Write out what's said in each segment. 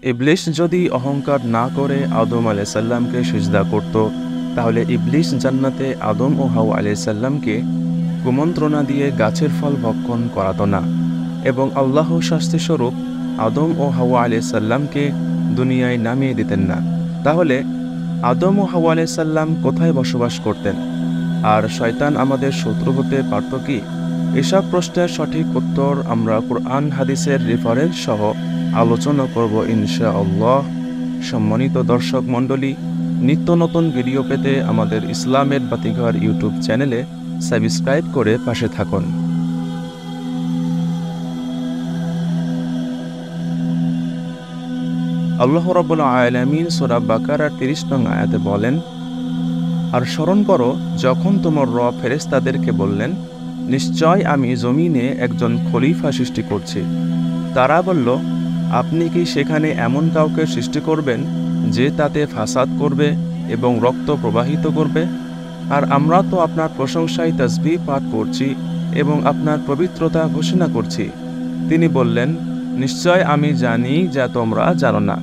ইবলিস যদি অহংকার না করে আদম আলাইহিস সালামকে সিজদা করত, তাহলে ইবলিস জান্নাতে আদম ও হাওয়া আলাইহিস সালামকে কুমন্ত্রণা দিয়ে গাছের ফল ভক্ষণ করাতো না, এবং আল্লাহ শাস্তিস্বরূপ আদম ও হাওয়া আলাইহিস সালামকে দুনিয়ায় নামিয়ে দিতেন না। তাহলে আদম ও হাওয়া আলাইহিস সালাম কোথায় বসবাস করতেন? আর শয়তান আমাদের শত্রু হতে পারত কি? এসব প্রশ্নের সঠিক উত্তর আমরা কুরআন হাদিসের রেফারেন্স সহ আলোচনা করব ইনশাআল্লাহ। সম্মানিত দর্শক মণ্ডলী, নিত্য নতুন ভিডিও পেতে আমাদের ইসলামের বাতিঘর ইউটিউব চ্যানেলে সাবস্ক্রাইব করে পাশে থাকুন। আল্লাহ রাব্বুল আলামিন সূরা বাকারার ৩০ নং আয়াতে বলেন, আর স্মরণ করো যখন তোমার রব ফেরেশতাদেরকে বললেন, নিশ্চয় আমি জমিনে একজন খলিফা সৃষ্টি করছি। তারা বলল, আপনি কি সেখানে এমন কাউকে সৃষ্টি করবেন যে তাতে ফাসাদ করবে এবং রক্ত প্রবাহিত করবে? আর আমরা তো আপনার প্রশংসায় তাসবিহ পাঠ করছি এবং আপনার পবিত্রতা ঘোষণা করছি। তিনি বললেন, নিশ্চয় আমি জানি যা তোমরা জানো না।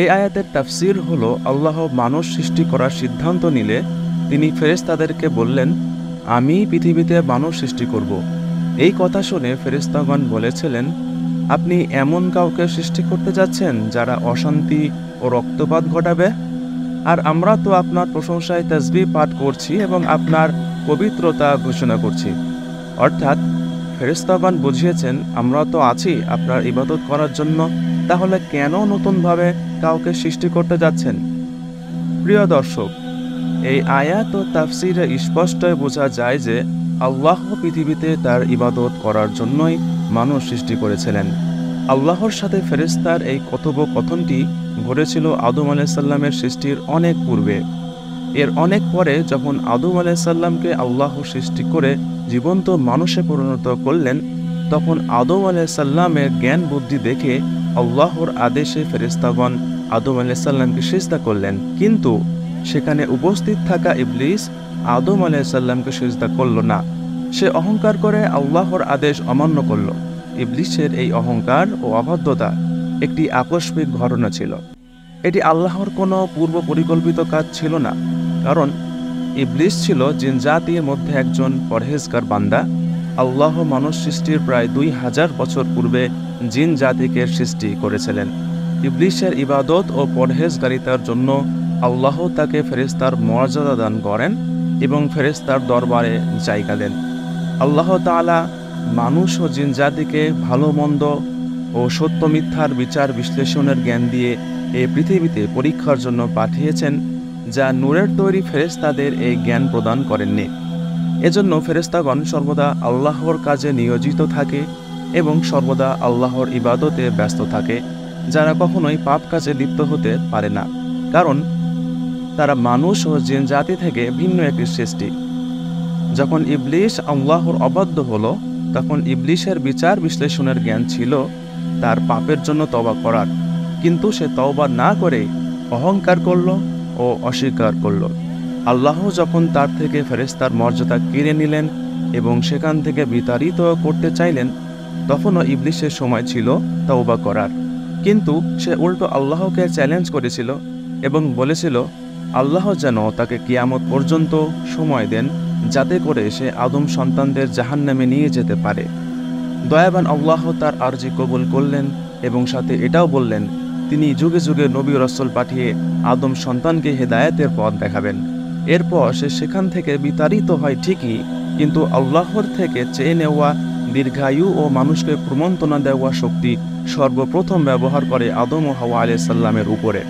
এই আয়াতের তাফসির হলো, আল্লাহ মানুষ সৃষ্টি করার সিদ্ধান্ত নিলে তিনি ফেরেশতাদেরকে বললেন, আমি পৃথিবীতে মানুষ সৃষ্টি করব। এই কথা শুনে ফেরেশতাগণ বলেছিলেন, আপনি এমন কাউকে সৃষ্টি করতে যাচ্ছেন যারা অশান্তি ও রক্তপাত ঘটাবে? আর আমরা তো আপনার প্রশংসায় তাসবিহ পাঠ করছি এবং আপনার পবিত্রতা ঘোষণা করছি। অর্থাৎ ফেরেশতাগণ বুঝিয়েছেন, আমরা তো আছি আপনার ইবাদত করার জন্য, তাহলে কেন নতুনভাবে কাউকে সৃষ্টি করতে যাচ্ছেন? প্রিয় দর্শক, এই আয়াত ও তাফসিরে স্পষ্টই বোঝা যায় যে আল্লাহ পৃথিবীতে তার ইবাদত করার জন্যই মানুষ সৃষ্টি করেছিলেন। আল্লাহর সাথে ফেরেশতার এই কথোপকথনটি ঘটেছিল আদম আলাইহিস সালামের সৃষ্টির অনেক পূর্বে। এর অনেক পরে যখন আদম আলাইহিস সালামকে আল্লাহ সৃষ্টি করে জীবন্ত মানুষে পরিণত করলেন, তখন আদম আলাইহিস সালামের জ্ঞান বুদ্ধি দেখে আল্লাহর আদেশে ফেরেশতাগণ আদম আলাইহিস সালামকে সিজদা করলেন। কিন্তু সেখানে উপস্থিত থাকা ইবলিস আদম আলাইহিস সালামকে সিজদা করল না। সে অহংকার করে আল্লাহর আদেশ অমান্য করল। ইবলিসের এই অহংকার ও অবাধ্যতা একটি আকস্মিক ঘটনা ছিল। এটি আল্লাহর কোনো পূর্ব পরিকল্পিত কাজ ছিল না, কারণ ইবলিস ছিল জিন জাতির মধ্যে একজন পরহেজগার বান্দা। আল্লাহ মানুষ সৃষ্টির প্রায় ২০০০ বছর পূর্বে জিন জাতিকে সৃষ্টি করেছিলেন। ইবলিসের ইবাদত ও পরহেজগারিতার জন্য আল্লাহ তাকে ফেরেশতার মর্যাদা দান করেন এবং ফেরেশতার দরবারে জায়গা দেন। আল্লাহ তাআলা মানুষ ও জিন জাতিকে ভালো মন্দ ও সত্য মিথ্যার বিচার বিশ্লেষণের জ্ঞান দিয়ে এই পৃথিবীতে পরীক্ষার জন্য পাঠিয়েছেন, যা নূরের তৈরি ফেরেশতাদের এই জ্ঞান প্রদান করেননি। এজন্য ফেরেশতাগণ সর্বদা আল্লাহর কাজে নিয়োজিত থাকে এবং সর্বদা আল্লাহর ইবাদতে ব্যস্ত থাকে, যারা কখনোই পাপ কাজে লিপ্ত হতে পারে না, কারণ তারা মানুষ ও জিন জাতি থেকে ভিন্ন একটি সৃষ্টি। যখন ইবলিস আল্লাহর অবাধ্য হলো, তখন ইবলিসের বিচার বিশ্লেষণের জ্ঞান ছিল তার পাপের জন্য তওবা করার, কিন্তু সে তওবা না করে অহংকার করল ও অস্বীকার করল। আল্লাহ যখন তার থেকে ফেরেশতার মর্যাদা কেড়ে নিলেন এবং সেখান থেকে বিতাড়িত করতে চাইলেন, তখনও ইবলিসের সময় ছিল তওবা করার। কিন্তু সে উল্টো আল্লাহকে চ্যালেঞ্জ করেছিল এবং বলেছিল, আল্লাহ যেন তাকে কিয়ামত পর্যন্ত সময় দেন, যাতে করে সে আদম সন্তানদের জাহান্নামে নিয়ে যেতে পারে। দয়াবান আল্লাহ তার আরজি কবুল করলেন এবং সাথে এটাও বললেন, তিনি যুগে যুগে নবী রাসূল পাঠিয়ে আদম সন্তানকে হেদায়েতের পথ দেখাবেন। এরপর সে সেখান থেকে বিতাড়িত হয় ঠিকই, কিন্তু আল্লাহর থেকে চেয়ে নেওয়া দীর্ঘায়ু ও মানুষকে প্রমন্ত্রণা দেওয়া শক্তি সর্বপ্রথম ব্যবহার করে আদম ও হাওয়া আলাইহিস সালামের উপরে।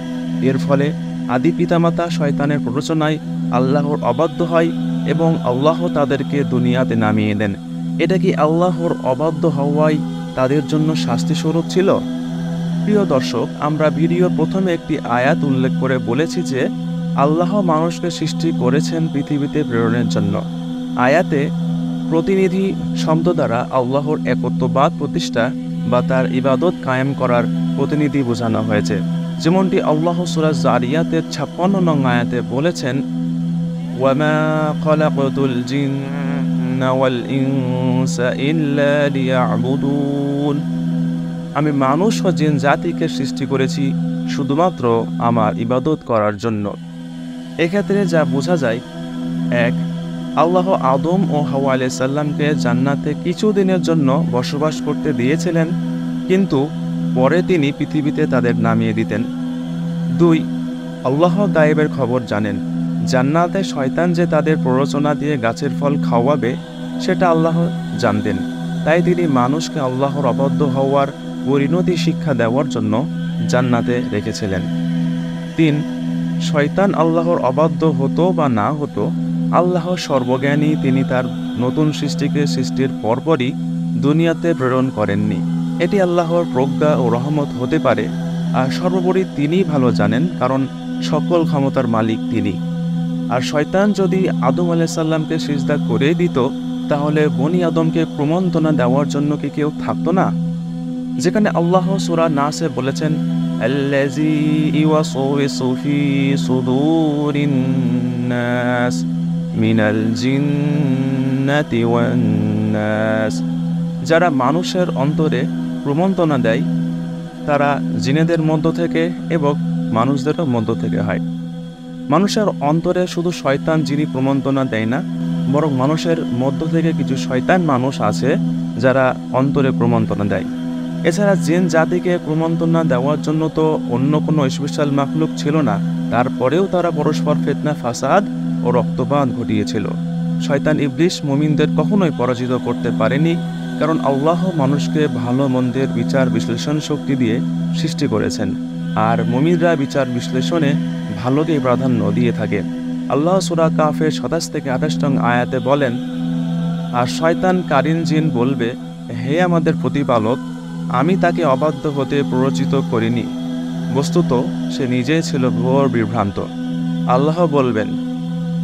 এর ফলে আদি পিতামাতা শয়তানের প্ররোচনায় আল্লাহর অবাধ্য হয় এবং আল্লাহ তাদেরকে দুনিয়াতে নামিয়ে দেন। এটা কি আল্লাহর অবাধ্য হওয়াই তাদের জন্য শাস্তিস্বরূপ ছিল? প্রিয় দর্শক, আমরা ভিডিওর প্রথমে একটি আয়াত উল্লেখ করে বলেছি যে আল্লাহ মানুষকে সৃষ্টি করেছেন পৃথিবীতে প্রেরণের জন্য। আয়াতে প্রতিনিধি শব্দ দ্বারা আল্লাহর একত্ববাদ প্রতিষ্ঠা বা তার ইবাদত কায়েম করার প্রতিনিধি বোঝানো হয়েছে। যেমনটি আল্লাহ সূরা যারিয়াতের ৫৬ নং আয়াতে বলেছেন, ওয়ামা খালাকতুল জিন্না ওয়াল ইনসা ইল্লা লিয়াবুদুন। আমি মানুষ ও জিন জাতিকে সৃষ্টি করেছি শুধুমাত্র আমার ইবাদত করার জন্য। এক্ষেত্রে যা বোঝা যায়, 1. আল্লাহ আদম ও হাওয়া আলাইহিস সালামকে জান্নাতে কিছুদিনের জন্য বসবাস করতে দিয়েছিলেন, কিন্তু পরে তিনি পৃথিবীতে তাদের নামিয়ে দিতেন। 2. আল্লাহ গায়েবের খবর জানেন। জান্নাতে শয়তান যে তাদের প্ররোচনা দিয়ে গাছের ফল খাওয়াবে সেটা আল্লাহ জানতেন, তাই তিনি মানুষকে আল্লাহর অবাধ্য হওয়ার পরিণতি শিক্ষা দেওয়ার জন্য জান্নাতে রেখেছিলেন। 3. শয়তান আল্লাহর অবাধ্য হতো বা না হতো, আল্লাহ সর্বজ্ঞানী, তিনি তার নতুন সৃষ্টিকে সৃষ্টির পরপরই দুনিয়াতে প্রেরণ করেননি। এটি আল্লাহর প্রজ্ঞা ও রহমত হতে পারে, আর সর্বোপরি তিনিই ভালো জানেন, কারণ সকল ক্ষমতার মালিক তিনি। আর শয়তান যদি আদম আলাইহিস সালামকে সিজদা করে দিত, তাহলে বনি আদমকে প্রমন্ত্রণা দেওয়ার জন্য কি কেউ থাকতো না? যেখানে আল্লাহ সূরা নাসে বলেছেন, আল্লাযী ইওয়াসওয়িসু ফি সুদুরিন নাস মিনাল জিন্নাতি ওয়ান নাস, যারা মানুষের অন্তরে প্রমন্ত্রণা দেয় তারা জিনেদের মধ্য থেকে এবং মানুষদেরও মধ্য থেকে হয়। মানুষের অন্তরে শুধু শয়তান যিনি প্রমন্ত্রণা দেয় না, বরং মানুষের মধ্য থেকে কিছু শয়তান মানুষ আছে যারা অন্তরে প্রমন্ত্রণা দেয়। এছাড়া জিন জাতিকে প্রমন্ত্রণা দেওয়ার জন্য তো অন্য কোনো স্পেশাল মাখলুক ছিল না, তারপরেও তারা পরস্পর ফিতনা, ফাসাদ ও রক্তপাত ঘটিয়েছিল। শয়তান ইবলিস মুমিনদের কখনোই পরাজিত করতে পারেনি, কারণ আল্লাহ মানুষকে ভালো মন্দের বিচার বিশ্লেষণ শক্তি দিয়ে সৃষ্টি করেছেন, আর মুমিনরা বিচার বিশ্লেষণে ভালোকেই প্রাধান্য দিয়ে থাকে। আল্লাহ সূরা কাফের 27 থেকে 28 নং আয়াতে বলেন, আর শয়তান কারিন জিন বলবে, হে আমাদের প্রতিপালক, আমি তাকে অবাধ্য হতে প্ররোচিত করিনি, বস্তুত সে নিজেই ছিল ঘোর বিভ্রান্ত। আল্লাহ বলবেন,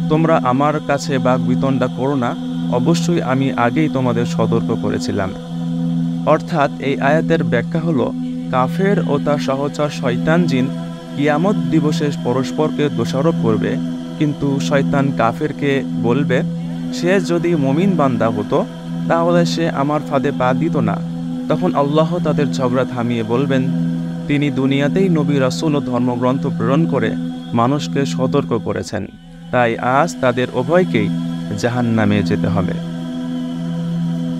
তোমরা আমার কাছে বাকবিতণ্ডা করো না, অবশ্যই আমি আগেই তোমাদের সতর্ক করেছিলাম। অর্থাৎ এই আয়াতের ব্যাখ্যা হলো, কাফের ও তার সহচর শয়তান জিন কিয়ামত দিবসে পরস্পরকে দোষারোপ করবে, কিন্তু শয়তান কাফেরকে বলবে, সে যদি মুমিন বান্দা হতো তাহলে সে আমার ফাঁদে পা দিত না। তখন আল্লাহ তাদের ঝগড়া থামিয়ে বলবেন, তিনি দুনিয়াতেই নবী, রাসূল ও ধর্মগ্রন্থ প্রেরণ করে মানুষকে সতর্ক করেছেন, তাই আজ তাদের উভয়কেই জাহান্নামে যেতে হবে।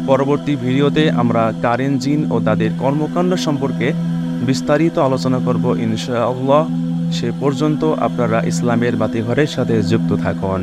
পরবর্তী ভিডিওতে আমরা কারিন জিন ও তাদের কর্মকাণ্ড সম্পর্কে বিস্তারিত আলোচনা করব ইনশাআল্লাহ। সে পর্যন্ত আপনারা ইসলামের বাতিঘরের সাথে যুক্ত থাকুন।